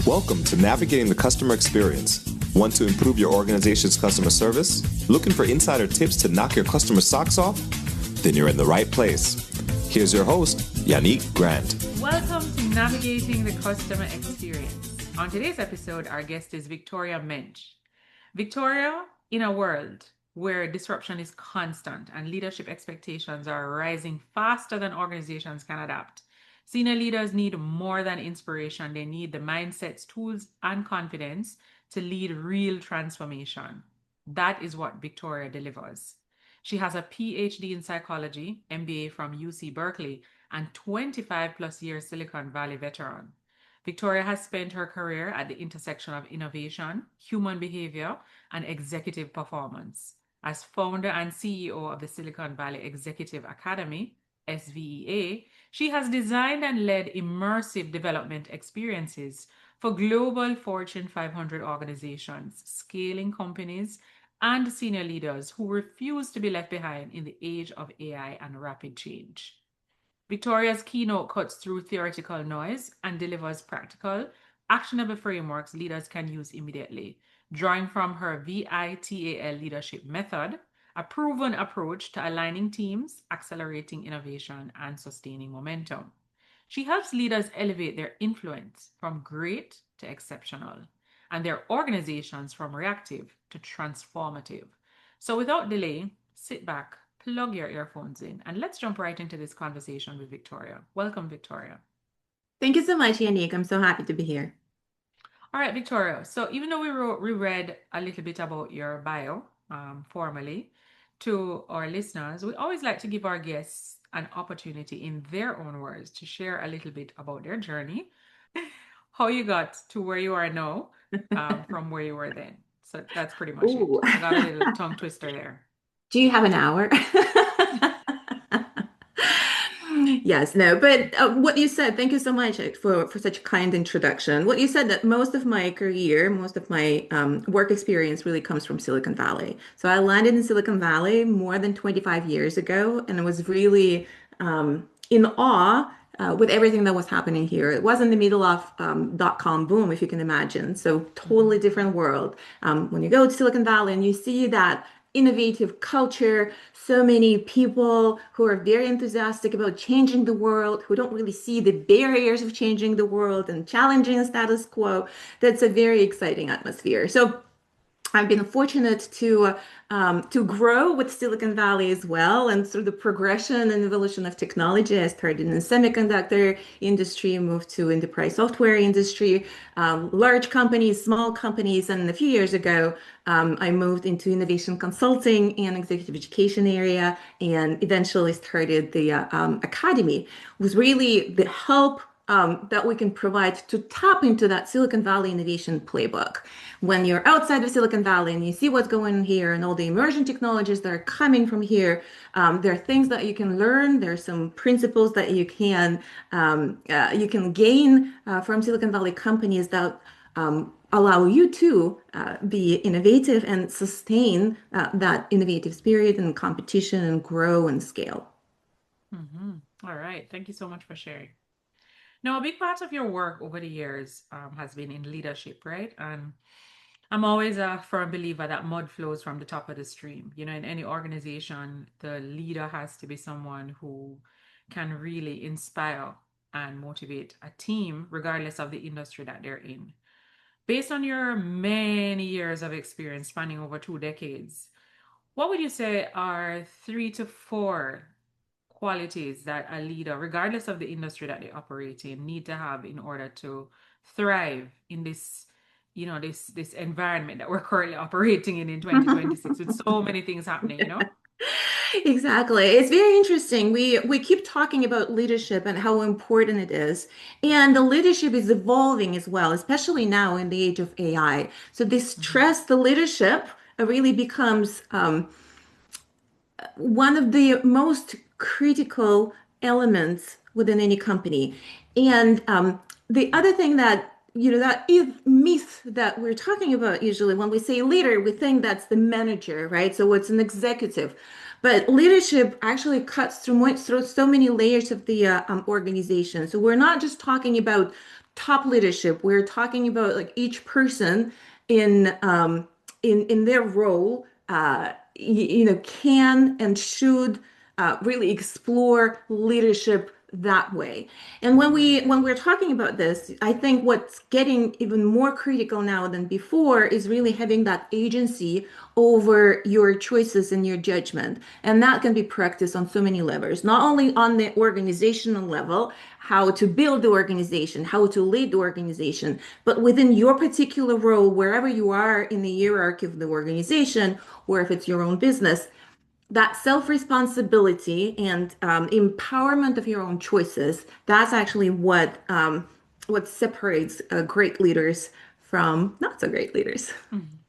Welcome to Navigating the Customer Experience. Want to improve your organization's customer service? Looking for insider tips to knock your customer socks off? Then you're in the right place. Here's your host, Yanique Grant. Welcome to Navigating the Customer Experience. On today's episode, our guest is Victoria Mensch. Victoria, in a world where disruption is constant and leadership expectations are rising faster than organizations can adapt, senior leaders need more than inspiration. They need the mindsets, tools, and confidence to lead real transformation. That is what Victoria delivers. She has a PhD in psychology, MBA from UC Berkeley, and 25 plus years Silicon Valley veteran. Victoria has spent her career at the intersection of innovation, human behavior, and executive performance. As founder and CEO of the Silicon Valley Executive Academy, SVEA, she has designed and led immersive development experiences for global Fortune 500 organizations, scaling companies, and senior leaders who refuse to be left behind in the age of AI and rapid change. Victoria's keynote cuts through theoretical noise and delivers practical, actionable frameworks leaders can use immediately, drawing from her VITAL leadership method, a proven approach to aligning teams, accelerating innovation, and sustaining momentum. She helps leaders elevate their influence from great to exceptional, and their organizations from reactive to transformative. So without delay, sit back, plug your earphones in, and let's jump right into this conversation with Victoria. Welcome, Victoria. Thank you so much, Yanique. I'm so happy to be here. All right, Victoria. So even though we read a little bit about your bio formally to our listeners, we always like to give our guests an opportunity in their own words to share a little bit about their journey, how you got to where you are now from where you were then. So that's pretty much Ooh. it. I got a little tongue twister there. Do you have an hour? Yes, no, but what you said, thank you so much for such a kind introduction. What you said that most of my career, most of my work experience really comes from Silicon Valley. So I landed in Silicon Valley more than 25 years ago, and I was really in awe with everything that was happening here. It was in the middle of dot-com boom, if you can imagine. So totally different world. When you go to Silicon Valley and you see that innovative culture, so many people who are very enthusiastic about changing the world, who don't really see the barriers of changing the world and challenging the status quo. That's a very exciting atmosphere. So I've been fortunate to grow with Silicon Valley as well, and through the progression and evolution of technology. I started in the semiconductor industry, moved to enterprise software industry, large companies, small companies, and a few years ago, I moved into innovation consulting and executive education area, and eventually started the academy. It was really the help that we can provide to tap into that Silicon Valley innovation playbook. When you're outside of Silicon Valley and you see what's going on here and all the emerging technologies that are coming from here, there are things that you can learn. There are some principles that you can gain from Silicon Valley companies that allow you to be innovative and sustain that innovative spirit and competition and grow and scale. All right. Thank you so much for sharing. Now, a big part of your work over the years has been in leadership, right? And I'm always a firm believer that mud flows from the top of the stream. You know, in any organization, the leader has to be someone who can really inspire and motivate a team, regardless of the industry that they're in. Based on your many years of experience spanning over 2 decades, what would you say are 3 to 4 qualities that a leader, regardless of the industry that they operate in, need to have in order to thrive in this, this environment that we're currently operating in 2026 with so many things happening? Exactly. It's very interesting. We keep talking about leadership and how important it is. And the leadership is evolving as well, especially now in the age of AI. So this trust, the leadership really becomes one of the most critical elements within any company. And the other thing that that is myth that we're talking about usually when we say leader, we think that's the manager, right? So it's an executive. But leadership actually cuts through so many layers of the organization. So we're not just talking about top leadership, we're talking about like each person in their role, can and should really explore leadership that way. And Right. when we're talking about this, I think what's getting even more critical now than before is really having that agency over your choices and your judgment. And that can be practiced on so many levels, not only on the organizational level, how to build the organization, how to lead the organization, but within your particular role, wherever you are in the hierarchy of the organization, or if it's your own business, that self-responsibility and empowerment of your own choices, that's actually what separates great leaders from not so great leaders. Mhm.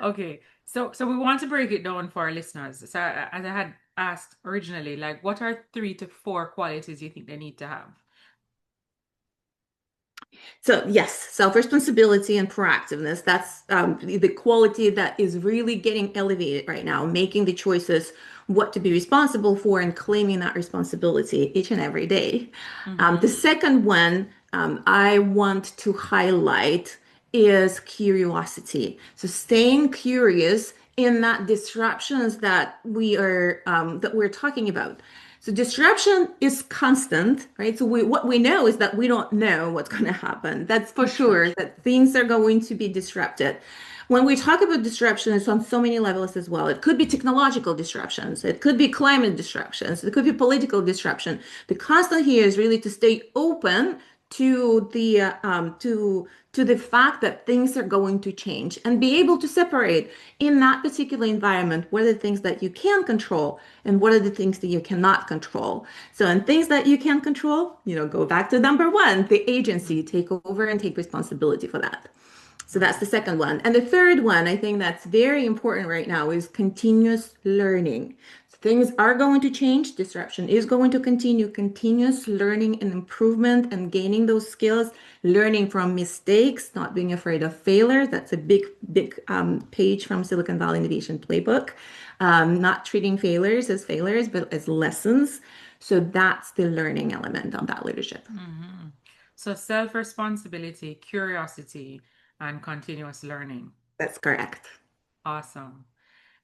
Okay. So we want to break it down for our listeners. So as I had asked originally, like what are 3 to 4 qualities you think they need to have? So yes, self-responsibility and proactiveness, that's the quality that is really getting elevated right now, making the choices what to be responsible for and claiming that responsibility each and every day. The Mm-hmm. second one I want to highlight is curiosity. So staying curious in that disruptions that we're talking about. So disruption is constant, right? So what we know is that we don't know what's going to happen. That's for True. sure that things are going to be disrupted. When we talk about disruption, it's on so many levels as well. It could be technological disruptions. It could be climate disruptions. It could be political disruption. The constant here is really to stay open to the fact that things are going to change and be able to separate in that particular environment what are the things that you can control and what are the things that you cannot control. So, in things that you can control, go back to number one, the agency, Mhm. take over and take responsibility for that. So that's the Right. second one. And the third one, I think that's very important right now, is continuous learning. Things are going to change. Disruption is going to continue. Continuous learning and improvement and gaining those skills, learning from mistakes, not being afraid of failure. That's a big page from Silicon Valley Innovation Playbook. Not treating failures, but as lessons. So that's the learning element of that leadership. Mm-hmm. So self-responsibility, curiosity, and continuous learning. That's correct. Awesome.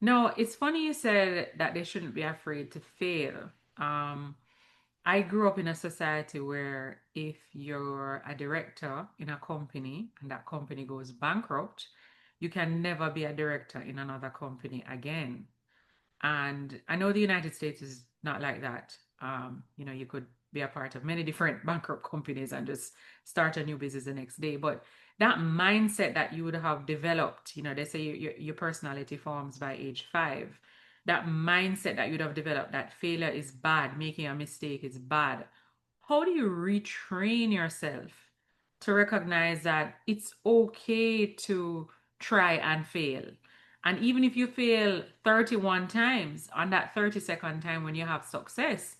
No, it's funny you said that they shouldn't be afraid to fail. Um, I grew up in a society where if you're a director in a company and that company goes bankrupt, you can never be a director in another company again. And I know the United States is not like that. You could be a part of many different bankrupt companies and just start a new business the next day. But that mindset that you would have developed, they say your personality forms by age 5. That mindset that you'd have developed, that failure is bad, making a mistake is bad. How do you retrain yourself to recognize that it's okay to try and fail? And even if you fail 31 times, on that 32nd time when you have success,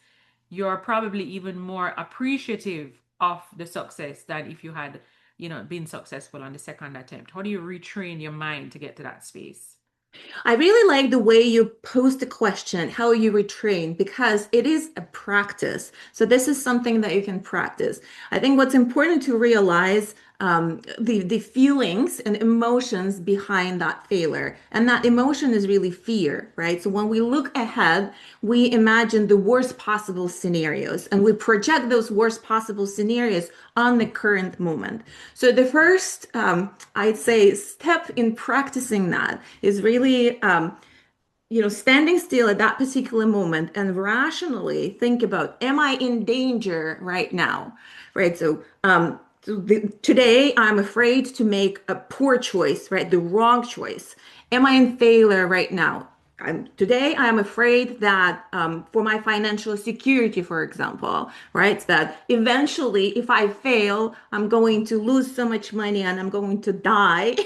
you're probably even more appreciative of the success than if you had, been successful on the second attempt. How do you retrain your mind to get to that space? I really like the way you pose the question, how you retrain, because it is a practice. So this is something that you can practice. I think what's important to realize the feelings and emotions behind that failure. And that emotion is really fear, right? So when we look ahead, we imagine the worst possible scenarios and we project those worst possible scenarios on the current moment. So the first, I'd say, step in practicing that is really standing still at that particular moment and rationally think about, am I in danger right now? Right. Today I'm afraid to make a poor choice, right? The wrong choice. Am I in failure right now? Today I'm afraid that for my financial security, for example, right? That eventually, if I fail, I'm going to lose so much money and I'm going to die,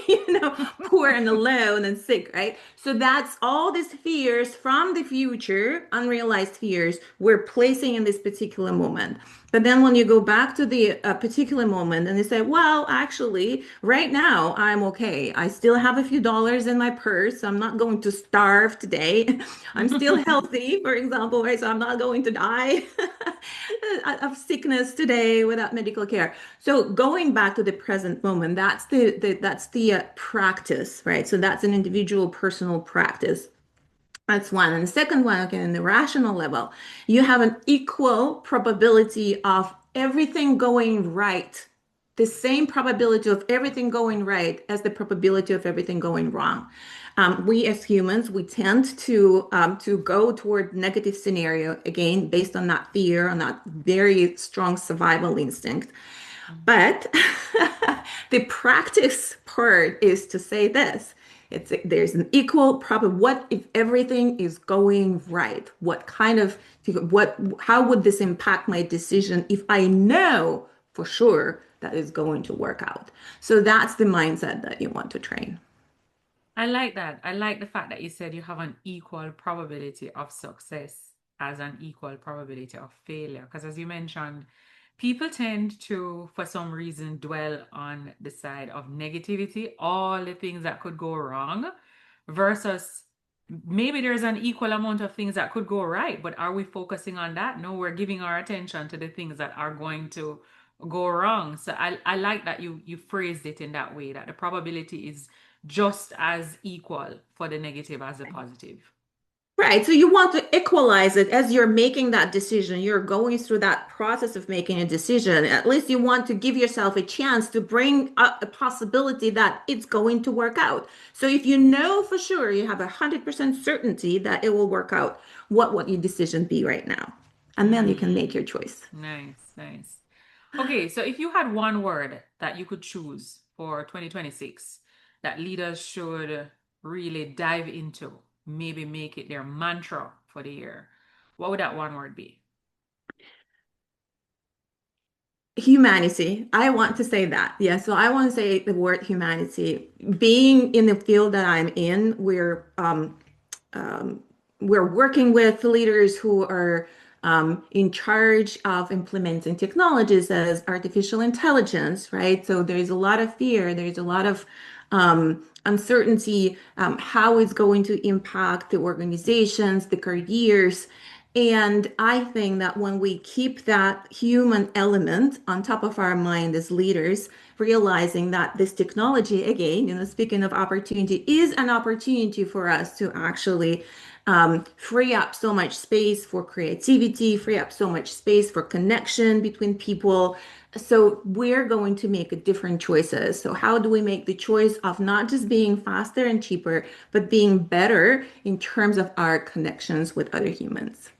poor and alone and sick, right? So that's all these fears from the future, unrealized fears we're placing in this particular moment. But then when you go back to the particular moment and they say, well, actually, right now I'm okay. I still have a few dollars in my purse. I'm not going to starve today. I'm still healthy, for example, right? So I'm not going to die of sickness today without medical care. So going back to the present moment, that's the practice, right? So that's an individual personal practice. That's one. And the second one, okay, in the rational level, you have an equal probability of everything going right. The same probability of everything going right as the probability of everything going wrong. We as humans, we tend to go toward negative scenario again based on that fear, on that very strong survival instinct. But the practice part is to say this. There's an equal probability. What if everything is going right? How would this impact my decision if I know for sure that is going to work out? So that's the mindset that you want to train. I like that. I like the fact that you said you have an equal probability of success as an equal probability of failure. Because as you mentioned, people tend to, for some reason, dwell on the side of negativity, all the things that could go wrong, versus maybe there's an equal amount of things that could go right. But are we focusing on that? No, we're giving our attention to the things that are going to go wrong. So I like that you phrased it in that way, that the probability is just as equal for the negative as the positive. Right. So you want to equalize it as you're making that decision. You're going through that process of making a decision. At least you want to give yourself a chance to bring up a possibility that it's going to work out. So if you know for sure, you have 100% certainty that it will work out, what would your decision be right now? And then you can make Mm, your choice. nice, nice. Okay, so if you had one word that you could choose for 2026 that leaders should really dive into, maybe make it their mantra for the year, what would that one word be? Humanity. I want to say that. Yeah. So I want to say the word humanity. Being in the field that I'm in, um, we're working with leaders who are in charge of implementing technologies as artificial intelligence, right? So there's a lot of fear, there's a lot of uncertainty, how it's going to impact the organizations, the careers. And I think that when we keep that human element on top of our mind as leaders, realizing that this technology, again, speaking of opportunity, is an opportunity for us to actually free up so much space for creativity, free up so much space for connection between people. So we're going to make different choices. So how do we make the choice of not just being faster and cheaper, but being better in terms of our connections with other humans?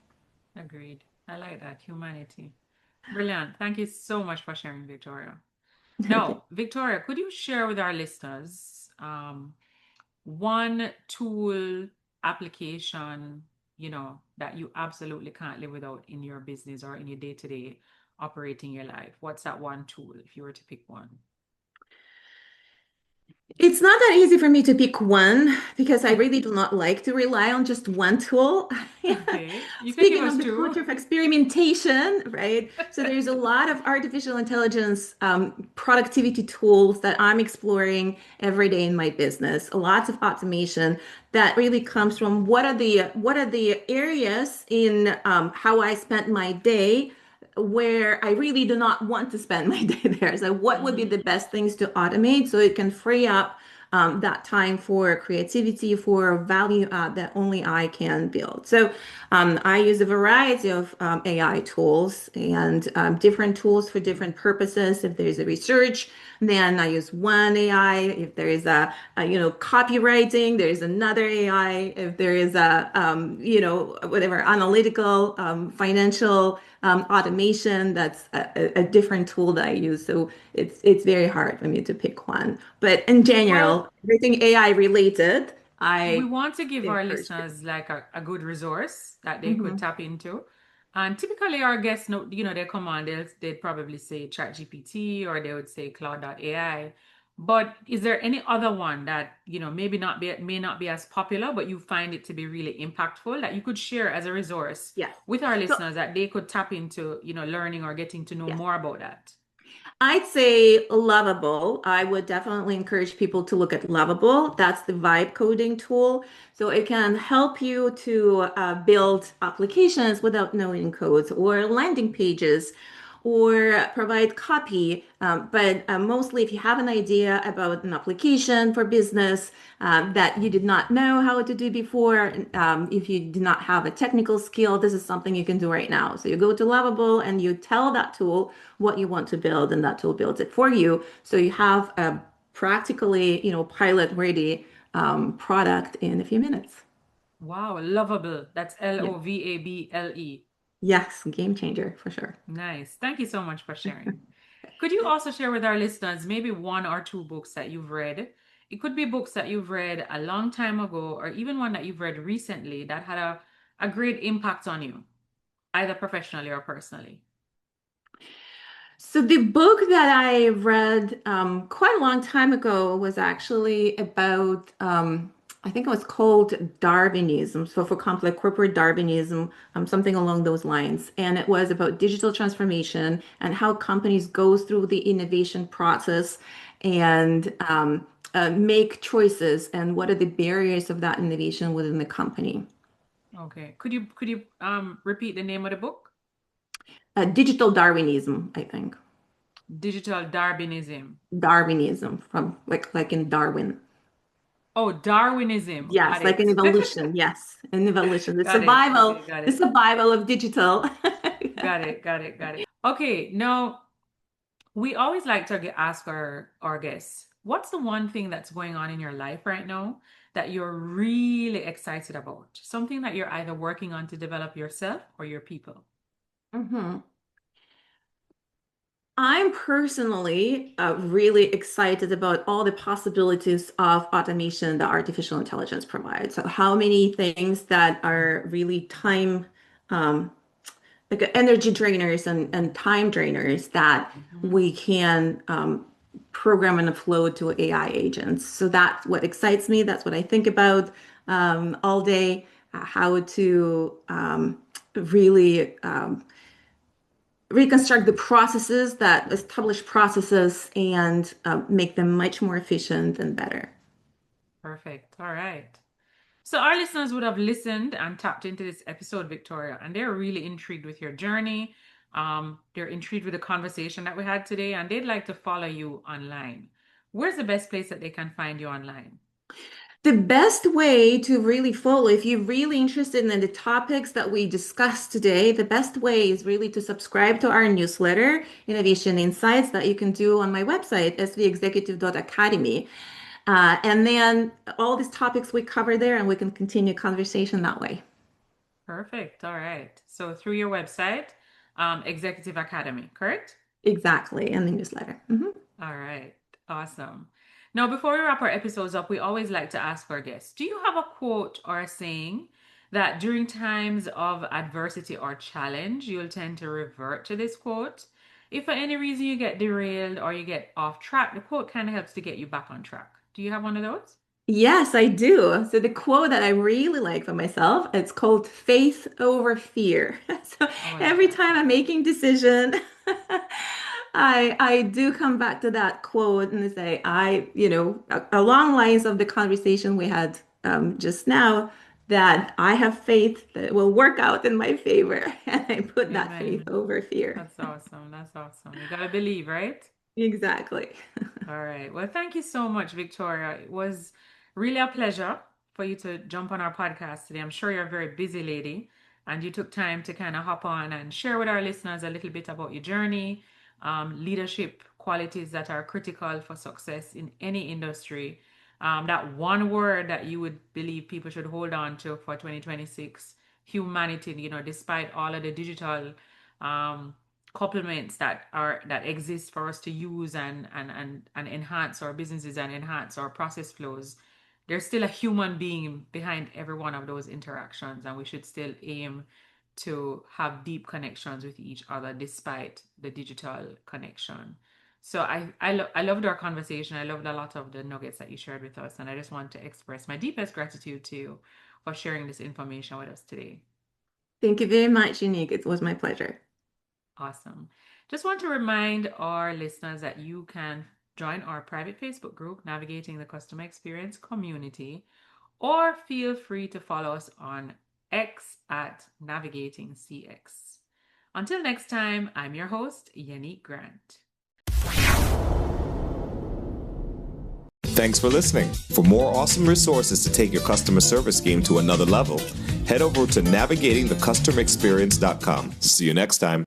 Agreed. I like that. Humanity. Brilliant. Thank you so much for sharing, Victoria. Okay. Now, Victoria, could you share with our listeners one tool, application, that you absolutely can't live without in your business or in your day-to-day operating your life? What's that one tool if you were to pick one? It's not that easy for me to pick one because I really do not like to rely on just one tool. Okay, you can give Speaking us of the two. culture of experimentation, right? So there's a lot of artificial intelligence productivity tools that I'm exploring every day in my business. Lots of automation that really comes from what are the areas in how I spent my day where I really do not want to spend my day there. So, what would be Mm-hmm. the best things to automate so it can free up that time for creativity, for value add that only I can build? So, I use a variety of AI tools and different tools for different purposes. If there's a research, then I use one AI. If there is copywriting, there's another AI. If there is whatever analytical, financial automation, that's a different tool that I use. So it's very hard for me to pick one. But in Well, general, everything AI related, we I want to give our encourage it. listeners like a good resource that they could Mhm. tap into. And typically our guests know, they come on, they'd probably say ChatGPT or they would say Cloud.ai. But is there any other one that, maybe not be may not be as popular, but you find it to be really impactful that you could share as a resource Yes. with our So, listeners that they could tap into, learning or getting to know yes. more about that? I'd say Lovable. I would definitely encourage people to look at Lovable. That's the vibe coding tool. So it can help you to build applications without knowing codes or landing pages or provide copy. But mostly, if you have an idea about an application for business that you did not know how to do before, if you do not have a technical skill, this is something you can do right now. So you go to Lovable and you tell that tool what you want to build, and that tool builds it for you. So you have a practically, pilot ready product in a few minutes. Wow, lovable. That's Yeah. Lovable. Yes, game changer for sure. Nice. Thank you so much for sharing. Could you also share with our listeners maybe one or two books that you've read? It could be books that you've read a long time ago, or even one that you've read recently that had a great impact on you, either professionally or personally. So the book that I read quite a long time ago was actually about, I think it was called Darwinism. So for complex corporate Darwinism, something along those lines. And it was about digital transformation and how companies go through the innovation process and make choices and what are the barriers of that innovation within the company. Okay. Could you repeat the name of the book? Digital Darwinism, I think. Digital Darwinism. Darwinism from like in Darwin. Oh, Darwinism. Yes, Got like an it. evolution. Yes, an evolution. Got it. Okay, got The it. survival of digital. Got it. Got it. Got it. Okay, now we always like to ask our guests, what's the one thing that's going on in your life right now that you're really excited about? Something that you're either working on to develop yourself or your people. Mhm. I'm personally really excited about all the possibilities of automation that artificial intelligence provides. So, how many things that are really time, um, like energy drainers and time drainers that Mhm. we can program and upload to AI agents. So that's what excites me. That's what I think about all day, how to really reconstruct the processes that established processes and make them much more efficient and better. Perfect. All right. So our listeners would have listened and tapped into this episode, Victoria, and they're really intrigued with your journey. They're intrigued with the conversation that we had today, and they'd like to follow you online. Where's the best place that they can find you online? The best way to really follow, if you're really interested in the topics that we discussed today, the best way is really to subscribe to our newsletter, Innovation Insights, that you can do on my website, svexecutive.academy. And then all these topics we cover there, and we can continue conversation that way. Perfect. All right. So through your website, Executive Academy, correct? Exactly, and the newsletter. Mhm. All right. Awesome. Now, before we wrap our episodes up, we always like to ask our guests, do you have a quote or a saying that during times of adversity or challenge, you'll tend to revert to this quote? If for any reason you get derailed or you get off track, the quote kind of helps to get you back on track. Do you have one of those? Yes, I do. So the quote that I really like for myself, it's called faith over fear. So Oh, I love every that. time I'm making decision, I do come back to that quote and say, along lines of the conversation we had just now, that I have faith that it will work out in my favor. And I put that faith Amen. over fear. That's awesome. That's awesome. You gotta believe, right? Exactly. All right. Well, thank you so much, Victoria. It was really a pleasure for you to jump on our podcast today. I'm sure you're a very busy lady and you took time to kind of hop on and share with our listeners a little bit about your journey, leadership qualities that are critical for success in any industry. That one word that you would believe people should hold on to for 2026, humanity, despite all of the digital um, complements that exist for us to use and enhance our businesses and enhance our process flows, there's still a human being behind every one of those interactions, and we should still aim to have deep connections with each other despite the digital connection. So I loved our conversation. I loved a lot of the nuggets that you shared with us, and I just want to express my deepest gratitude to you for sharing this information with us today. Thank you very much, Yanique. It was my pleasure. Awesome. Just want to remind our listeners that you can join our private Facebook group, Navigating the Customer Experience Community, or feel free to follow us on X at Navigating CX. Until next time, I'm your host, Yanique Grant. Thanks for listening. For more awesome resources to take your customer service game to another level, head over to navigatingthecustomerexperience.com. See you next time.